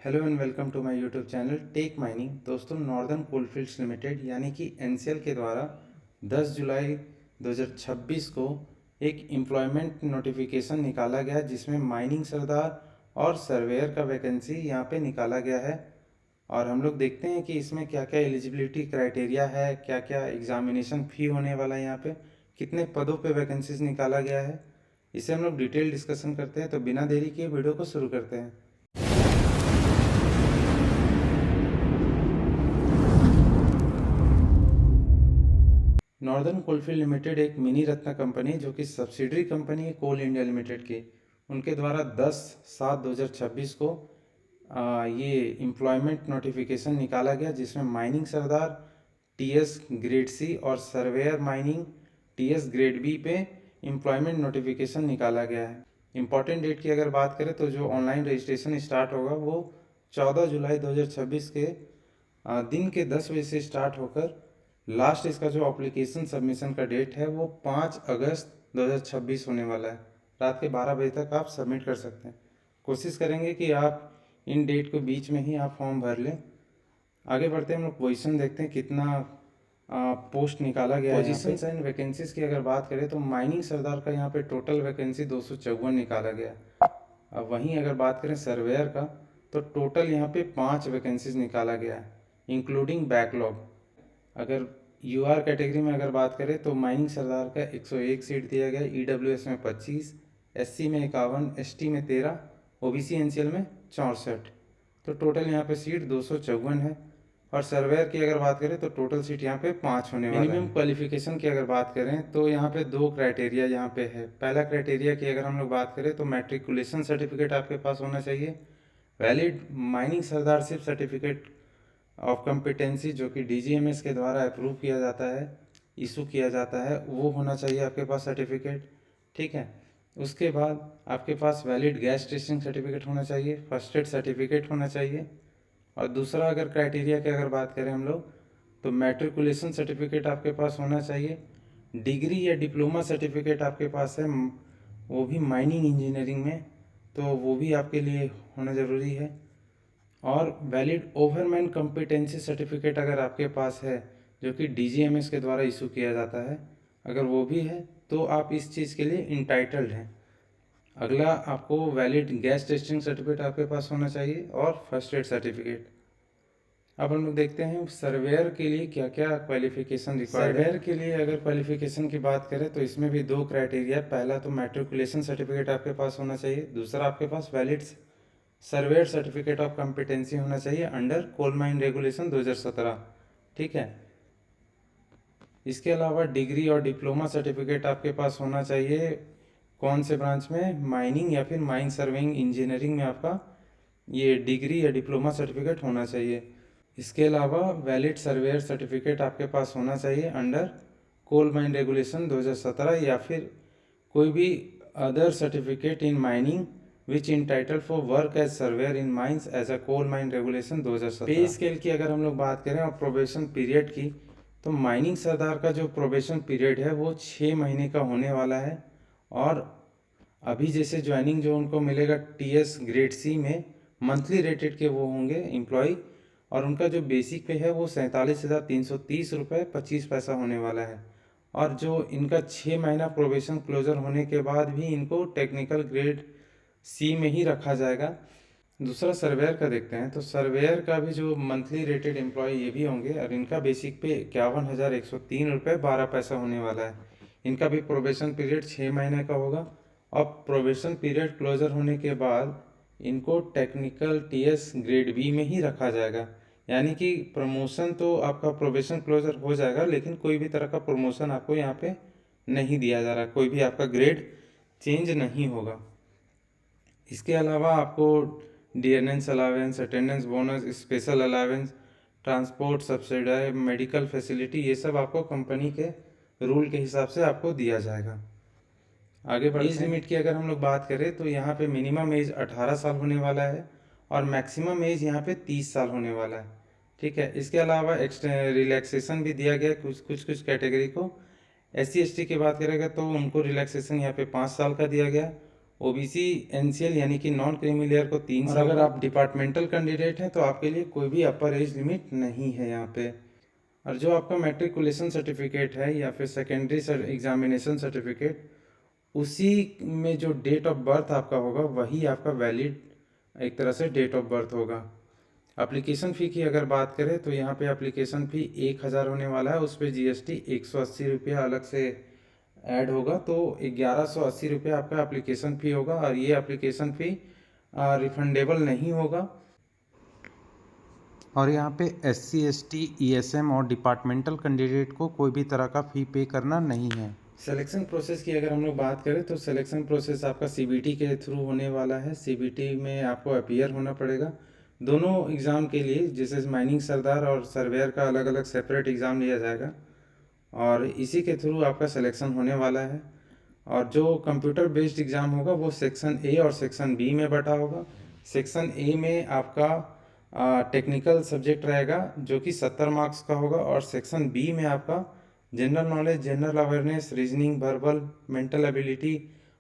Hello and welcome to my YouTube channel Tech Mining. दोस्तों, Northern Coalfields Limited यानी कि NCL के द्वारा 10 जुलाई 2026 को एक एम्प्लॉयमेंट नोटिफिकेशन निकाला गया जिसमें माइनिंग सरदार और सर्वेयर का वैकेंसी यहाँ पे निकाला गया है। और हम लोग देखते हैं कि इसमें क्या क्या एलिजिबिलिटी क्राइटेरिया है, क्या क्या एग्जामिनेशन फ़ी होने वाला है, यहाँ पे कितने पदों पे वैकेंसीज निकाला गया है, इसे हम लोग डिटेल डिस्कशन करते हैं। तो बिना देरी किए वीडियो को शुरू करते हैं। नॉर्दर्न कोलफील्ड लिमिटेड एक मिनी रत्न कंपनी जो कि सब्सिडरी कंपनी है कोल इंडिया लिमिटेड की, उनके द्वारा 10/7/2026 को ये एम्प्लॉयमेंट नोटिफिकेशन निकाला गया जिसमें माइनिंग सरदार टीएस ग्रेड सी और surveyor mining TS grade B पे एम्प्लॉयमेंट नोटिफिकेशन निकाला गया है। इम्पॉर्टेंट डेट की अगर बात करें तो जो ऑनलाइन रजिस्ट्रेशन स्टार्ट होगा वो 14 जुलाई 2026 के दिन के 10 बजे से स्टार्ट होकर लास्ट इसका जो एप्लीकेशन सबमिशन का डेट है वो 5 अगस्त 2026 होने वाला है। रात के 12 बजे तक आप सबमिट कर सकते हैं। कोशिश करेंगे कि आप इन डेट के बीच में ही आप फॉर्म भर लें। आगे बढ़ते हैं, हम लोग पोजीशन देखते हैं कितना पोस्ट निकाला गया है। पोजीशंस एंड वैकेंसीज की अगर बात करें तो माइनिंग सरदार का यहाँ पे टोटल वैकेंसी 254 निकाला गया। अब वहीं अगर बात करें सर्वेयर का तो टोटल यहाँ पे 5 वैकेंसीज निकाला गया है इंक्लूडिंग बैकलॉग। अगर यूआर कैटेगरी में अगर बात करें तो माइनिंग सरदार का 101 सीट दिया गया, ईडब्ल्यूएस में 25, एससी में 51, एसटी में 13, ओबीसी एनसीएल में 64। तो टोटल यहाँ पे सीट 254 है। और सर्वेयर की अगर बात करें तो टोटल सीट यहाँ पे 5 होने वाला है। मिनिमम क्वालिफिकेशन की अगर बात करें तो यहाँ पे 2 क्राइटेरिया यहाँ पे है। पहला क्राइटेरिया की अगर हम लोग बात करें तो मैट्रिकुलेशन सर्टिफिकेट आपके पास होना चाहिए, valid mining sirdarship certificate of competency जो कि डीजीएमएस के द्वारा अप्रूव किया जाता है, इशू किया जाता है, वो होना चाहिए आपके पास सर्टिफिकेट। ठीक है, उसके बाद आपके पास वैलिड गैस टेस्टिंग सर्टिफिकेट होना चाहिए, फर्स्ट एड सर्टिफिकेट होना चाहिए। और दूसरा अगर क्राइटेरिया की अगर बात करें हम लोग तो मैट्रिकुलेशन सर्टिफिकेट आपके पास होना चाहिए, डिग्री या डिप्लोमा सर्टिफिकेट आपके पास है वो भी माइनिंग इंजीनियरिंग में, तो वो भी आपके लिए होना ज़रूरी है। और वैलिड ओवरमैन कॉम्पिटेंसी सर्टिफिकेट अगर आपके पास है जो कि डीजीएमएस के द्वारा इशू किया जाता है, अगर वो भी है तो आप इस चीज़ के लिए इंटाइटल्ड हैं। अगला आपको वैलिड गैस टेस्टिंग सर्टिफिकेट आपके पास होना चाहिए और फर्स्ट एड सर्टिफिकेट। अब हम लोग देखते हैं सर्वेयर के लिए क्या क्या क्वालिफिकेशन रिक्वायर्ड है। सर्वेयर के लिए अगर क्वालिफिकेशन की बात करें तो इसमें भी 2 क्राइटेरिया। पहला तो मैट्रिकुलेशन सर्टिफिकेट आपके पास होना चाहिए, दूसरा आपके पास valid surveyor certificate of competency होना चाहिए अंडर कोल माइन रेगुलेशन 2017। ठीक है, इसके अलावा डिग्री और डिप्लोमा सर्टिफिकेट आपके पास होना चाहिए। कौन से ब्रांच में? माइनिंग या फिर माइन सर्वेइंग इंजीनियरिंग में आपका ये डिग्री या डिप्लोमा सर्टिफिकेट होना चाहिए। इसके अलावा वैलिड सर्वेयर सर्टिफिकेट आपके पास होना चाहिए अंडर कोल माइन रेगुलेशन 2017 या फिर कोई भी other certificate in mining which entitle for work as surveyor in mines as a coal mine regulation 2017। Pay scale की अगर हम लोग बात करें और प्रोबेशन पीरियड की तो माइनिंग सरदार का जो प्रोबेशन पीरियड है वो 6 महीने का होने वाला है। और अभी जैसे ज्वाइनिंग जो उनको मिलेगा टीएस ग्रेड सी में मंथली रेटेड के वो होंगे एम्प्लॉय, और उनका जो बेसिक पे है वो 47,330 रुपये 25 पैसा होने वाला है। और जो इनका 6 महीना प्रोबेशन क्लोजर होने के बाद भी इनको टेक्निकल ग्रेड सी में ही रखा जाएगा। दूसरा सर्वेयर का देखते हैं तो सर्वेयर का भी जो मंथली रेटेड एम्प्लॉय ये भी होंगे और इनका बेसिक पे 51,103 रुपये 12 पैसा होने वाला है। इनका भी प्रोबेशन पीरियड 6 महीने का होगा और प्रोबेशन पीरियड क्लोजर होने के बाद इनको टेक्निकल टीएस ग्रेड बी में ही रखा जाएगा। यानी कि प्रमोशन तो आपका प्रोबेशन क्लोजर हो जाएगा लेकिन कोई भी तरह का प्रमोशन आपको यहाँ पे नहीं दिया जा रहा, कोई भी आपका ग्रेड चेंज नहीं होगा। इसके अलावा आपको DNS allowance, attendance bonus, special allowance, transport subsidy, medical facility, ये सब आपको कंपनी के रूल के हिसाब से आपको दिया जाएगा। आगे बढ़ते हैं। एज लिमिट की अगर हम लोग बात करें तो यहाँ पे मिनिमम एज 18 साल होने वाला है और मैक्सिमम एज यहाँ पे 30 साल होने वाला है। ठीक है, इसके अलावा रिलैक्सेशन भी दिया गया कुछ कैटेगरी को। SC ST की बात करेगा तो उनको रिलैक्सेशन यहाँ पे 5 साल का दिया गया ओबीसी एनसीएल यानी कि नॉन क्रीमी लेयर को 3 साल। और अगर आप डिपार्टमेंटल कैंडिडेट हैं तो आपके लिए कोई भी अपर एज लिमिट नहीं है यहाँ पे। और जो आपका मैट्रिकुलेशन सर्टिफिकेट है या फिर सेकेंडरी एग्जामिनेशन सर्टिफिकेट, उसी में जो डेट ऑफ बर्थ आपका होगा वही आपका वैलिड एक तरह से डेट ऑफ बर्थ होगा। एप्लीकेशन फ़ी की अगर बात करें तो यहाँ पे एप्लीकेशन फ़ी 1000 होने वाला है, उस पर GST 180 रुपया अलग से ऐड होगा, तो 1180 रुपया आपका एप्लीकेशन फ़ी होगा। और ये एप्लीकेशन फ़ी रिफंडेबल नहीं होगा। और यहाँ पे SC ST ESM और डिपार्टमेंटल कैंडिडेट को कोई भी तरह का फ़ी पे करना नहीं है। सिलेक्शन प्रोसेस की अगर हम लोग बात करें तो सिलेक्शन प्रोसेस आपका CBT के थ्रू होने वाला है। CBT में आपको अपीयर होना पड़ेगा दोनों एग्ज़ाम के लिए, जैसे माइनिंग सरदार और सर्वेयर का अलग अलग सेपरेट एग्ज़ाम लिया जाएगा और इसी के थ्रू आपका सिलेक्शन होने वाला है। और जो कंप्यूटर बेस्ड एग्ज़ाम होगा वो सेक्शन A और सेक्शन B में बटा होगा। सेक्शन A में आपका टेक्निकल सब्जेक्ट रहेगा जो कि 70 मार्क्स का होगा, और सेक्शन B में आपका general knowledge, general awareness, reasoning, verbal, mental ability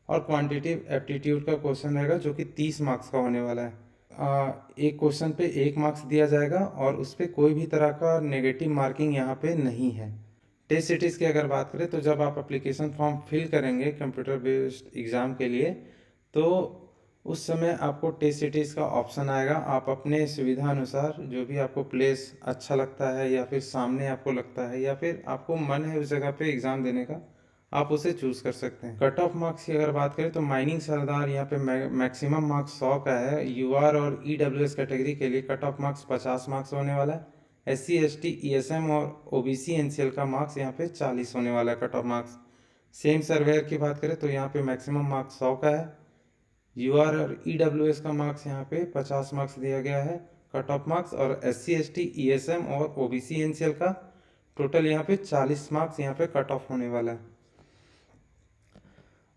और क्वांटिटेटिव एप्टीट्यूड का क्वेश्चन रहेगा जो कि 30 मार्क्स का होने वाला है। एक क्वेश्चन पे 1 मार्क्स दिया जाएगा और उस पर कोई भी तरह का नेगेटिव मार्किंग यहाँ पे नहीं है। टेस्ट सीरीज़ की अगर बात करें तो जब आप एप्लीकेशन फॉर्म फिल करेंगे कंप्यूटर बेस्ड एग्ज़ाम के लिए, तो उस समय आपको टेस्ट सीरीज़ का ऑप्शन आएगा। आप अपने सुविधा अनुसार जो भी आपको प्लेस अच्छा लगता है या फिर सामने आपको लगता है या फिर आपको मन है उस जगह पे एग्ज़ाम देने का, आप उसे चूज़ कर सकते हैं। कट ऑफ मार्क्स की अगर बात करें तो माइनिंग सरदार यहाँ पे मैक्सिमम मार्क्स 100 का है। UR और EWS कैटेगरी के लिए कट ऑफ मार्क्स 50 मार्क्स होने वाला है। SC ST ESM और OBC NCL का मार्क्स यहाँ पे 40 होने वाला है cut off marks. Same surveyor की बात करें तो यहाँ पे मैक्सिमम मार्क्स 100 का है। UR और EWS का मार्क्स यहाँ पे 50 मार्क्स दिया गया है कट ऑफ मार्क्स, और SC ST ESM और OBC NCL का टोटल यहाँ पे 40 मार्क्स यहाँ पे कट ऑफ होने वाला है।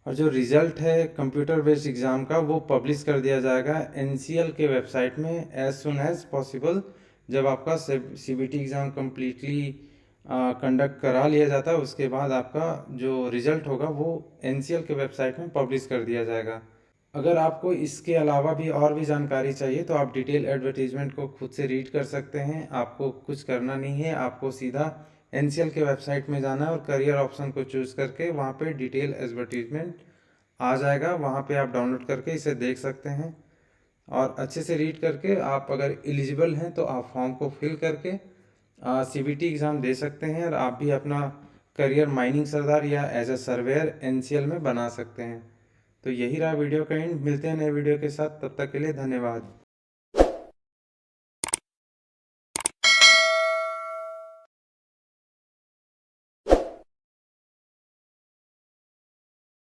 और जो रिज़ल्ट है कंप्यूटर बेस्ड एग्ज़ाम का वो पब्लिश कर दिया जाएगा NCL के वेबसाइट में एज सुन एज पॉसिबल। जब आपका CBT एग्ज़ाम कम्प्लीटली कंडक्ट करा लिया जाता है उसके बाद आपका जो रिज़ल्ट होगा वो NCL के वेबसाइट में पब्लिश कर दिया जाएगा। अगर आपको इसके अलावा भी और भी जानकारी चाहिए तो आप डिटेल एडवर्टीजमेंट को खुद से रीड कर सकते हैं। आपको कुछ करना नहीं है, आपको सीधा NCL के वेबसाइट में जाना है और करियर ऑप्शन को चूज़ करके वहाँ पे डिटेल एडवर्टीजमेंट आ जाएगा, वहाँ पे आप डाउनलोड करके इसे देख सकते हैं और अच्छे से रीड करके आप अगर एलिजिबल हैं तो आप फॉर्म को फिल करके CBT एग्ज़ाम दे सकते हैं और आप भी अपना करियर माइनिंग सरदार या एज ए सर्वेयर NCL में बना सकते हैं। तो यही रहा वीडियो का एंड। मिलते हैं नए वीडियो के साथ, तब तक के लिए धन्यवाद।